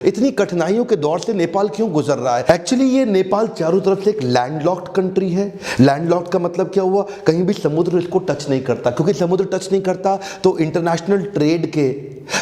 इतनी कठिनाइयों के दौर से नेपाल क्यों गुजर रहा है? एक्चुअली ये नेपाल चारों तरफ से एक लैंडलॉक्ड कंट्री है। लैंडलॉक्ड का मतलब क्या हुआ? कहीं भी समुद्र इसको टच नहीं करता, क्योंकि समुद्र टच नहीं करता तो इंटरनेशनल ट्रेड के,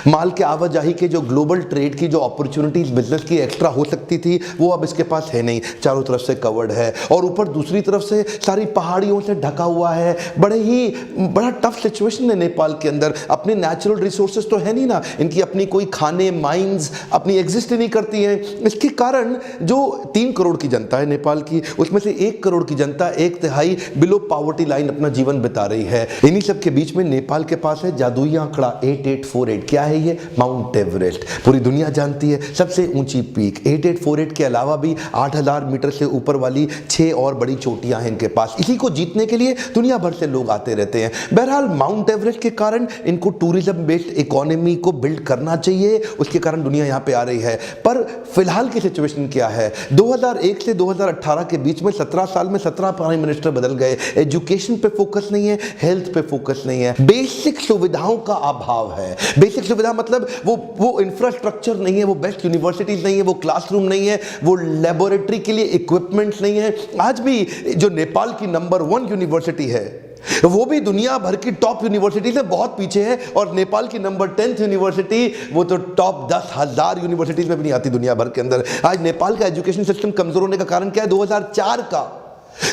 माल के आवाजाही के, जो ग्लोबल ट्रेड की जो अपॉर्चुनिटीज बिजनेस की एक्स्ट्रा हो सकती थी वो अब इसके पास है नहीं। चारों तरफ से कवर्ड है और ऊपर दूसरी तरफ से सारी पहाड़ियों से ढका हुआ है। बड़ा टफ सिचुएशन है नेपाल के अंदर। अपने नेचुरल रिसोर्सेज तो है नहीं ना, इनकी अपनी कोई खाने, माइंस अपनी एग्जिस्ट ही नहीं करती हैं। इसके कारण जो 3 करोड़ की जनता है नेपाल की, उसमें से 1 करोड़ की जनता 1/3 बिलो पॉवर्टी लाइन अपना जीवन बिता रही है। इन्हीं सब के बीच में नेपाल के पास है जादुई आंकड़ा 8848। क्या है ये? Mount Everest. पूरी दुनिया जानती है सबसे ऊंची पीक। 8848 के अलावा भी 8000 मीटर से ऊपर वाली 6 और बड़ी चोटियां हैं इनके पास। इसी को जीतने के लिए दुनिया भर से लोग आते रहते हैं। बहरहाल माउंट एवरेस्ट के कारण इनको टूरिज्म बेस्ड इकोनॉमी को बिल्ड करना चाहिए, उसके कारण दुनिया यहां पे आ रही है। पर फिलहाल की सिचुएशन क्या है? 2001 से 2018 के बीच में 17 साल में 17 प्राइम मिनिस्टर बदल गए। एजुकेशन पे फोकस नहीं है, हेल्थ पे फोकस नहीं है, बेसिक सुविधाओं का अभाव है। बेसिक सुविधा मतलब वो इंफ्रास्ट्रक्चर नहीं है, वो बेस्ट यूनिवर्सिटीज नहीं है, वो क्लासरूम नहीं है, वो लेबोरेटरी के लिए इक्विपमेंट्स नहीं है। आज भी जो नेपाल की नंबर 1 यूनिवर्सिटी है वो भी दुनिया भर की टॉप यूनिवर्सिटी से बहुत पीछे है, और नेपाल की नंबर 10th यूनिवर्सिटी वो तो टॉप 10,000 यूनिवर्सिटीज में भी नहीं आती दुनिया भर के अंदर। आज नेपाल का एजुकेशन सिस्टम कमजोर होने का कारण क्या है? 2004 का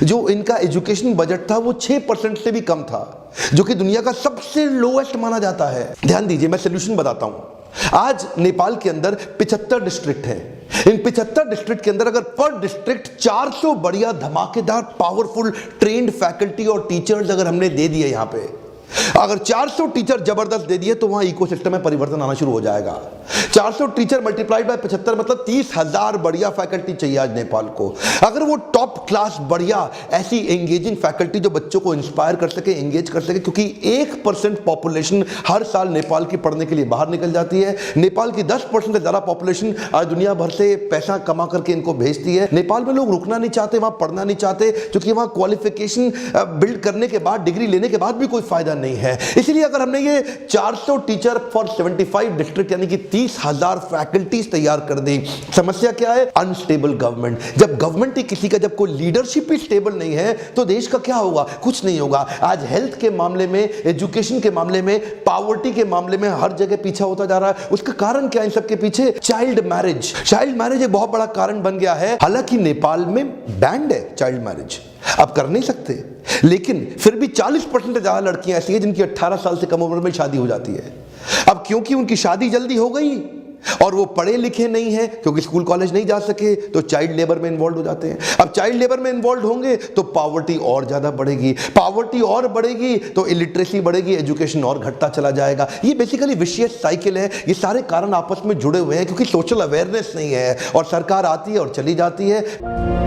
जो इनका एजुकेशन बजट था वो 6% से भी कम था, जो कि दुनिया का सबसे लोएस्ट माना जाता है। ध्यान दीजिए, मैं सोल्यूशन बताता हूं। आज नेपाल के अंदर 75 डिस्ट्रिक्ट हैं। इन 75 डिस्ट्रिक्ट के अंदर अगर पर डिस्ट्रिक्ट 400 बढ़िया धमाकेदार पावरफुल ट्रेन्ड फैकल्टी और टीचर्स अगर हमने दे दिए, यहां पे अगर 400 टीचर जबरदस्त दे दिए तो वहां इकोसिस्टम में परिवर्तन आना शुरू हो जाएगा। 400 टीचर मल्टीप्लाइड बाय 75 मतलब 30,000 बढ़िया फैकल्टी चाहिए आज नेपाल को। अगर वो टॉप क्लास बढ़िया ऐसी एंगेजिंग फैकल्टी जो बच्चों को इंस्पायर कर सके, एंगेज कर सके, क्योंकि 1% पॉपुलेशन हर साल नेपाल की पढ़ने के लिए बाहर निकल जाती है। नेपाल की 10% से ज्यादा पॉपुलेशन आज दुनिया भर से पैसा कमा करके इनको भेजती है। नेपाल में लोग रुकना नहीं चाहते, वहां पढ़ना नहीं चाहते, क्योंकि वहां क्वालिफिकेशन बिल्ड करने के बाद, डिग्री लेने के बाद भी कोई फायदा नहीं है। इसलिए अगर हमने ये 400 टीचर फॉर 75 डिस्ट्रिक्ट यानी कि 30,000 फैकल्टीज तैयार कर दी। समस्या क्या है? Unstable government. जब गवर्नमेंट ही किसी का, जब कोई लीडरशिप ही स्टेबल नहीं है तो देश का क्या होगा? कुछ नहीं होगा। आज हेल्थ के मामले में, एजुकेशन के मामले में, पॉवर्टी के मामले में हर जगह पीछा होता जा रहा है। उसका कारण क्या है? इन सबके पीछे चाइल्ड मैरिज। चाइल्ड मैरिज एक बहुत बड़ा कारण बन गया है। हालांकि नेपाल में बैंड है चाइल्ड मैरिज, अब कर नहीं सकते, लेकिन फिर भी 40% से ज्यादा लड़कियां ऐसी हैं जिनकी 18 साल से कम उम्र में शादी हो जाती है। अब क्योंकि उनकी शादी जल्दी हो गई और वो पढ़े लिखे नहीं है, क्योंकि स्कूल कॉलेज नहीं जा सके, तो चाइल्ड लेबर में इन्वॉल्व हो जाते हैं। अब चाइल्ड लेबर में इन्वॉल्व होंगे तो पॉवर्टी और ज्यादा बढ़ेगी, पॉवर्टी और बढ़ेगी तो इलिटरेसी बढ़ेगी, एजुकेशन और घटता चला जाएगा। ये बेसिकली विशियस साइकिल है। ये सारे कारण आपस में जुड़े हुए हैं, क्योंकि सोशल अवेयरनेस नहीं है और सरकार आती है और चली जाती है।